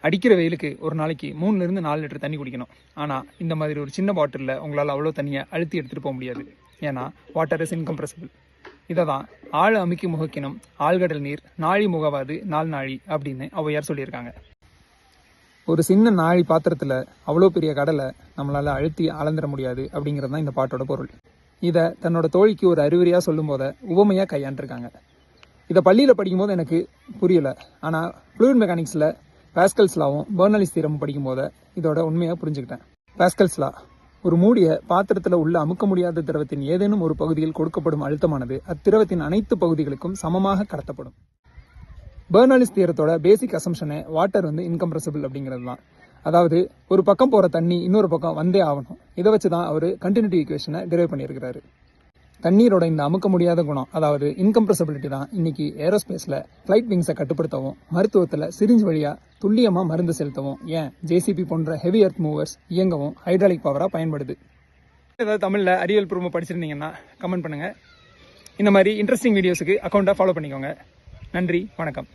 அடிக்கிற வெயிலுக்கு ஒரு நாளைக்கு 3 to 4 லிட்டர் தண்ணி குடிக்கணும். ஆனால் இந்த மாதிரி ஒரு சின்ன பாட்டிலில் உங்களால் அவ்வளோ தண்ணியை அழுத்தி எடுத்துகிட்டு போக முடியாது. ஏன்னா வாட்டர் இஸ் இன்கம்ப்ரெசிபிள். இதை தான் ஆழ அமுக்கி முகக்கினும் ஆழ்கடல் நீர் நாழி முகவாது நாள் நாழி அப்படின்னு ஔவையார் சொல்லியிருக்காங்க. ஒரு சின்ன நாழி பாத்திரத்தில் அவ்வளோ பெரிய கடலை நம்மளால் அழுத்தி அளந்துட முடியாது அப்படிங்கிறது தான் இந்த பாட்டோட பொருள். இதை தன்னோட தோழிக்கு ஒரு அறிவுரையாக சொல்லும் போத உவமையாக கையாண்டிருக்காங்க. இதை பள்ளியில் படிக்கும்போது எனக்கு புரியலை. ஆனால் ஃப்ளூயிட் மெக்கானிக்ஸில் பாஸ்கல்ஸ் லாவும் பெர்னாலிஸ் தியரமும் படிக்கும்போது இதோட உண்மையாக புரிஞ்சுக்கிட்டேன். பாஸ்கல்ஸ் லா, ஒரு மூடிய பாத்திரத்தில் உள்ள அமுக்க முடியாத திரவத்தின் ஏதேனும் ஒரு பகுதியில் கொடுக்கப்படும் அழுத்தமானது அத்திரவத்தின் அனைத்து பகுதிகளுக்கும் சமமாக கடத்தப்படும். பெர்னாலிஸ் தியரத்தோட பேசிக் அசம்ஷனே வாட்டர் இன்கம்ப்ரெசிபிள் அப்படிங்கிறது தான். அதாவது ஒரு பக்கம் போகிற தண்ணி இன்னொரு பக்கம் வந்தே ஆகணும். இதை வச்சு தான் அவர் கண்டினியூட்டி ஈக்குவேஷனை டிரைவ் பண்ணியிருக்கிறாரு. தண்ணீரோட இந்த அமுக்க முடியாத குணம், அதாவது இன்கம்ப்ரெசிபிலிட்டி தான் இன்னைக்கு ஏரோஸ்பேஸில் ஃப்ளைட் விங்ஸை கட்டுப்படுத்தவும், மருத்துவத்தில் சிரிஞ்ச் வழியாக துல்லியமாக மருந்து செலுத்தவும், ஏன் ஜேசிபி போன்ற ஹெவி எர்த் மூவர்ஸ் இயங்கவும் ஹைட்ராலிக் பவராக பயன்படுது. ஏதாவது தமிழில் அறிவியல் பூர்வமாக படிச்சிருந்தீங்கன்னா கமெண்ட் பண்ணுங்கள். இந்த மாதிரி இன்ட்ரெஸ்டிங் வீடியோஸுக்கு அக்கௌண்ட்டை ஃபாலோ பண்ணிக்கோங்க. நன்றி, வணக்கம்.